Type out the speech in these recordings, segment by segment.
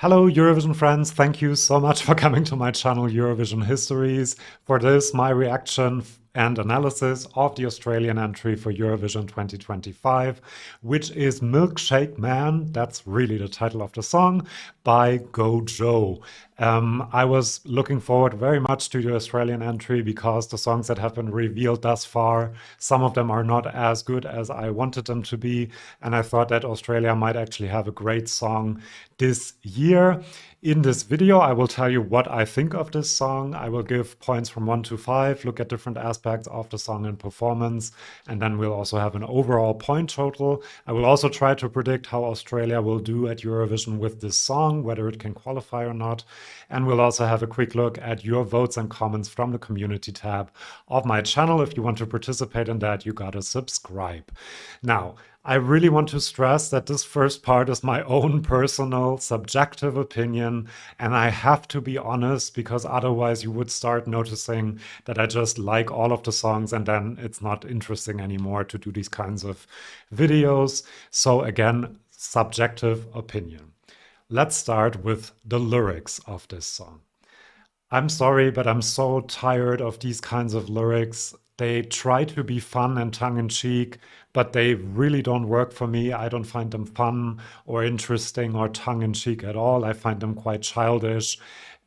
Hello, Eurovision friends. Thank you so much for coming to my channel, Eurovision Histories. For this, my reaction and analysis of the Australian entry for Eurovision 2025, which is Milkshake Man. That's really the title of the song by Go Joe. I was looking forward very much to the Australian entry because the songs that have been revealed thus far, some of them are not as good as I wanted them to be. And I thought that Australia might actually have a great song this year. In this video, I will tell you what I think of this song. I will give points from 1 to 5, look at different aspects of the song and performance, and then we'll also have an overall point total. I will also try to predict how Australia will do at Eurovision with this song, whether it can qualify or not. And we'll also have a quick look at your votes and comments from the community tab of my channel. If you want to participate in that, you gotta subscribe. Now, I really want to stress that this first part is my own personal subjective opinion, and I have to be honest because otherwise you would start noticing that I just like all of the songs and then it's not interesting anymore to do these kinds of videos. So again, subjective opinion. Let's start with the lyrics of this song. I'm sorry, but I'm so tired of these kinds of lyrics. They try to be fun and tongue in cheek, but they really don't work for me. I don't find them fun or interesting or tongue in cheek at all. I find them quite childish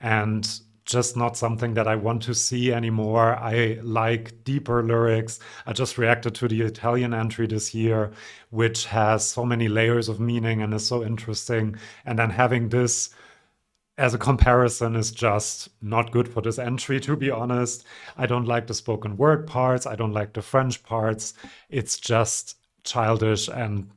and just not something that I want to see anymore. I like deeper lyrics. I just reacted to the Italian entry this year, which has so many layers of meaning and is so interesting. And then having this as a comparison is just not good for this entry, to be honest. I don't like the spoken word parts. I don't like the French parts. It's just childish and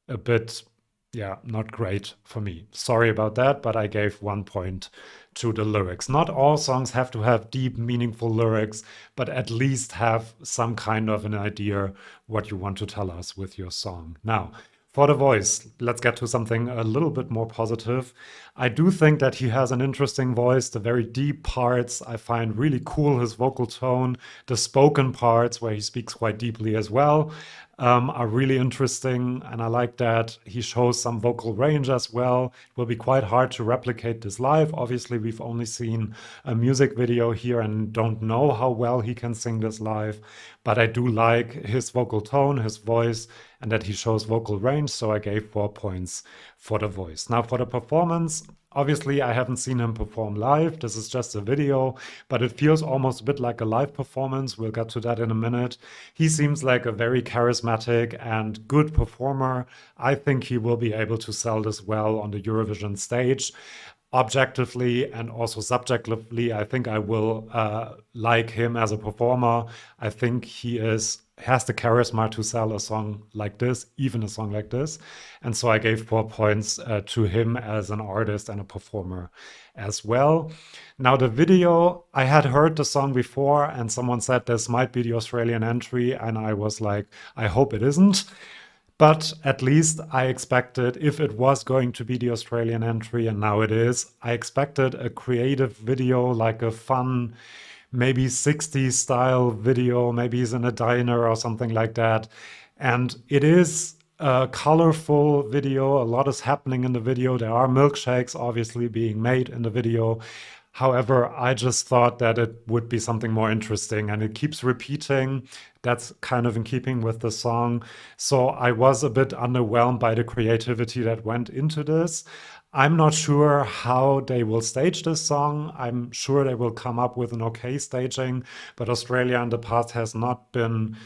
a bit, yeah, not great for me. Sorry about that, but I gave 1 point to the lyrics. Not all songs have to have deep, meaningful lyrics, but at least have some kind of an idea what you want to tell us with your song. Now, for the voice, let's get to something a little bit more positive. I do think that he has an interesting voice. The very deep parts I find really cool, his vocal tone. The spoken parts, where he speaks quite deeply as well, are really interesting, and I like that he shows some vocal range as well. It will be quite hard to replicate this live. Obviously, we've only seen a music video here and don't know how well he can sing this live, but I do like his vocal tone, his voice, and that he shows vocal range, so I gave 4 points for the voice. Now, for the performance, obviously, I haven't seen him perform live. This is just a video, but it feels almost a bit like a live performance. We'll get to that in a minute. He seems like a very charismatic and good performer. I think he will be able to sell this well on the Eurovision stage. Objectively and also subjectively, I think I will like him as a performer. I think he has the charisma to sell a song like this, even a song like this. And so I gave 4 points to him as an artist and a performer as well. Now, the video, I had heard the song before, and someone said this might be the Australian entry, and I was like, I hope it isn't. But at least I expected, if it was going to be the Australian entry, and now it is, I expected a creative video, like a fun, maybe 60s style video. Maybe he's in a diner or something like that. And it is a colorful video. A lot is happening in the video. There are milkshakes obviously being made in the video. However, I just thought that it would be something more interesting, and it keeps repeating. That's kind of in keeping with the song. So I was a bit underwhelmed by the creativity that went into this. I'm not sure how they will stage this song. I'm sure they will come up with an okay staging, but Australia in the past has not been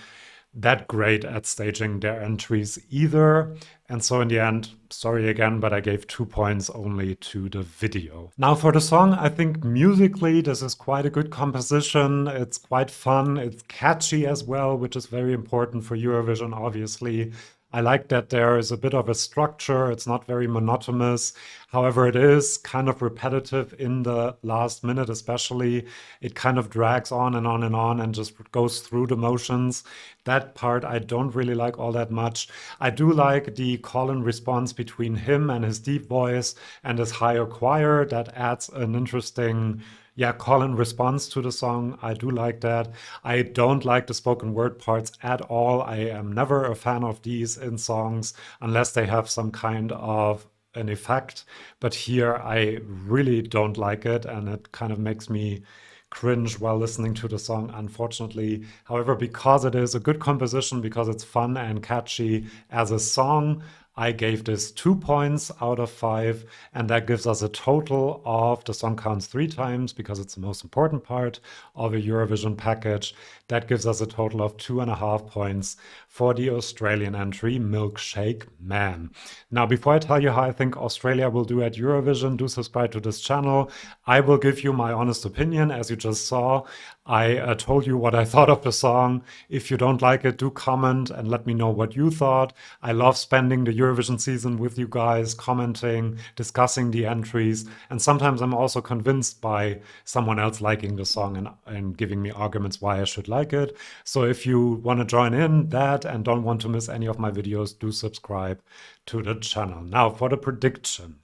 that great at staging their entries either. And so in the end, sorry again, but I gave 2 points only to the video. Now for the song, I think musically this is quite a good composition. It's quite fun. It's catchy as well, which is very important for Eurovision, obviously. I like that there is a bit of a structure. It's not very monotonous. However, it is kind of repetitive in the last minute, especially. It kind of drags on and on and on and just goes through the motions. That part I don't really like all that much. I do like the call and response between him and his deep voice and his higher choir. That adds an interesting, yeah, call and response to the song. I do like that. I don't like the spoken word parts at all. I am never a fan of these in songs unless they have some kind of an effect. But here I really don't like it, and it kind of makes me cringe while listening to the song, unfortunately. However, because it is a good composition, because it's fun and catchy as a song, I gave this 2 points out of 5, and that gives us a total of the song counts 3 times because it's the most important part of a Eurovision package. That gives us a total of 2.5 points for the Australian entry, Milkshake Man. Now, before I tell you how I think Australia will do at Eurovision, do subscribe to this channel. I will give you my honest opinion, as you just saw. I told you what I thought of the song. If you don't like it, do comment and let me know what you thought. I love spending the Eurovision season with you guys, commenting, discussing the entries, and sometimes I'm also convinced by someone else liking the song and giving me arguments why I should like it. So if you want to join in that and don't want to miss any of my videos, do subscribe to the channel. Now for the prediction.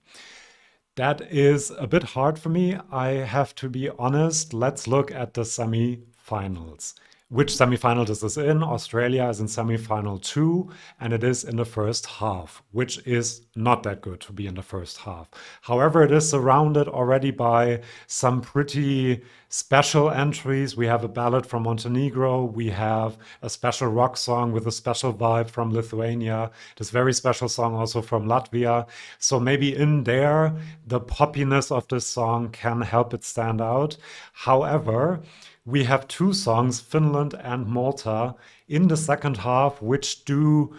That is a bit hard for me, I have to be honest. Let's look at the semi-finals. Which semi-final this is in? Australia is in semi-final 2, and it is in the first half, which is not that good to be in the first half. However, it is surrounded already by some pretty special entries. We have a ballad from Montenegro, we have a special rock song with a special vibe from Lithuania, this very special song also from Latvia. So maybe in there, the poppiness of this song can help it stand out. However, we have 2 songs, Finland and Malta, in the second half, which do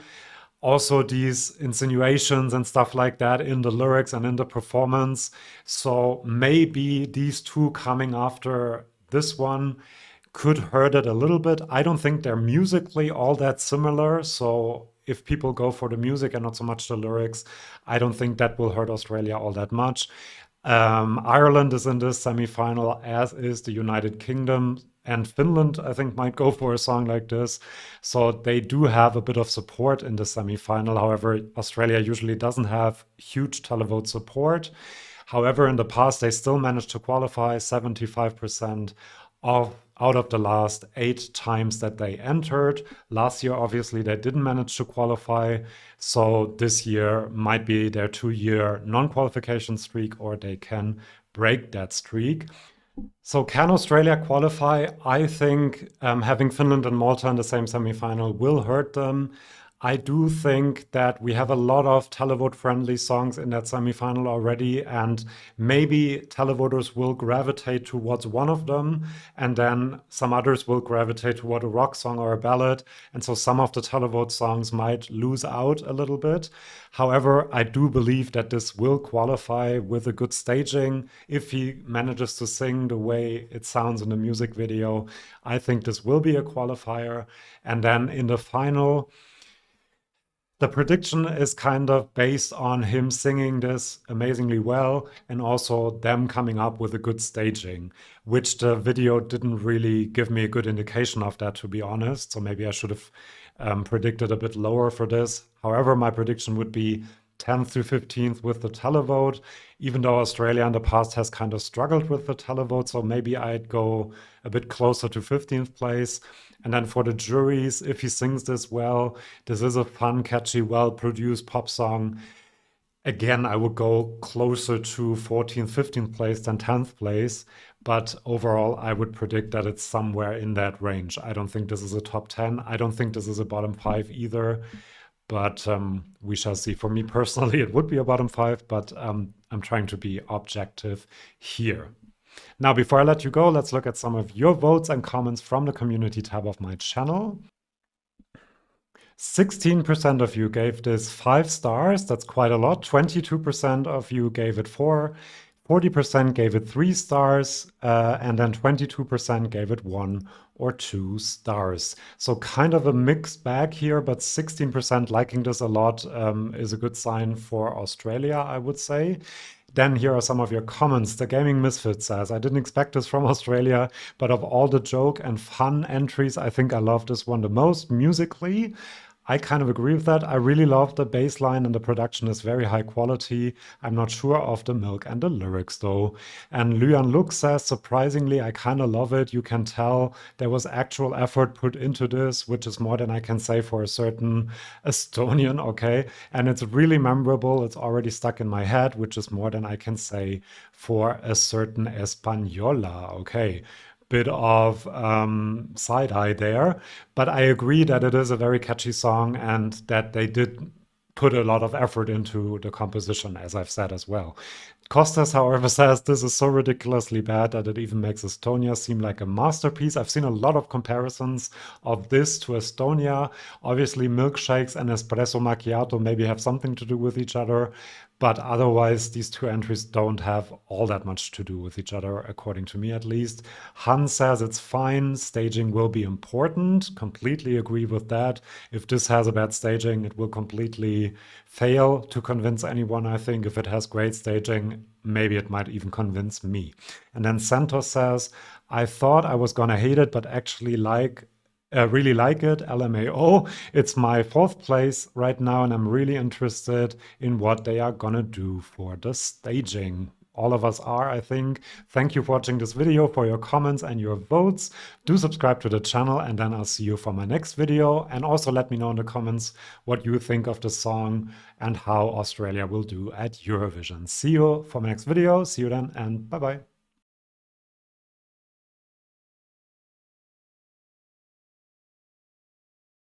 also these insinuations and stuff like that in the lyrics and in the performance. So maybe these 2 coming after this one could hurt it a little bit. I don't think they're musically all that similar. So if people go for the music and not so much the lyrics, I don't think that will hurt Australia all that much. Ireland is in this semi-final, as is the United Kingdom, and Finland, I think, might go for a song like this. So they do have a bit of support in the semi-final. However, Australia usually doesn't have huge televote support. However, in the past, they still managed to qualify 75% out of the last 8 times that they entered. Last year, obviously, they didn't manage to qualify. So this year might be their 2-year non-qualification streak, or they can break that streak. So can Australia qualify? I think having Finland and Malta in the same semi-final will hurt them. I do think that we have a lot of televote-friendly songs in that semi-final already, and maybe televoters will gravitate towards one of them, and then some others will gravitate toward a rock song or a ballad, and so some of the televote songs might lose out a little bit. However, I do believe that this will qualify with a good staging. If he manages to sing the way it sounds in the music video, I think this will be a qualifier. And then in the final, the prediction is kind of based on him singing this amazingly well and also them coming up with a good staging, which the video didn't really give me a good indication of that, to be honest. So maybe I should have predicted a bit lower for this. However, my prediction would be 10th through 15th with the televote, even though Australia in the past has kind of struggled with the televote. So maybe I'd go a bit closer to 15th place. And then for the juries, if he sings this well, this is a fun, catchy, well-produced pop song. Again, I would go closer to 14th, 15th place than 10th place. But overall, I would predict that it's somewhere in that range. I don't think this is a top 10. I don't think this is a bottom 5 either. But we shall see. For me personally, it would be a bottom 5, but I'm trying to be objective here. Now, before I let you go, let's look at some of your votes and comments from the community tab of my channel. 16% of you gave this 5 stars. That's quite a lot. 22% of you gave it 4. 40% gave it 3 stars, and then 22% gave it 1 or 2 stars. So kind of a mixed bag here, but 16% liking this a lot is a good sign for Australia, I would say. Then here are some of your comments. The Gaming Misfit says, I didn't expect this from Australia, but of all the joke and fun entries, I think I love this one the most musically. I kind of agree with that. I really love the bass line and the production is very high quality. I'm not sure of the milk and the lyrics though. And Lyan Luk says, surprisingly, I kind of love it. You can tell there was actual effort put into this, which is more than I can say for a certain Estonian, okay? And it's really memorable. It's already stuck in my head, which is more than I can say for a certain Española, okay? Bit of side eye there, but I agree that it is a very catchy song and that they did put a lot of effort into the composition, as I've said as well. Costas, however, says this is so ridiculously bad that it even makes Estonia seem like a masterpiece. I've seen a lot of comparisons of this to Estonia. Obviously, milkshakes and espresso macchiato maybe have something to do with each other, but otherwise, these two entries don't have all that much to do with each other, according to me at least. Han says it's fine, staging will be important. Completely agree with that. If this has a bad staging, it will completely fail to convince anyone, I think. If it has great staging, maybe it might even convince me. And then Santos says, I thought I was gonna hate it, but actually really like it. LMAO. It's my fourth place right now, and I'm really interested in what they are gonna do for the staging. All of us are, I think. Thank you for watching this video, for your comments and your votes. Do subscribe to the channel, and then I'll see you for my next video. And also let me know in the comments what you think of the song and how Australia will do at Eurovision. See you for my next video. See you then, and bye-bye.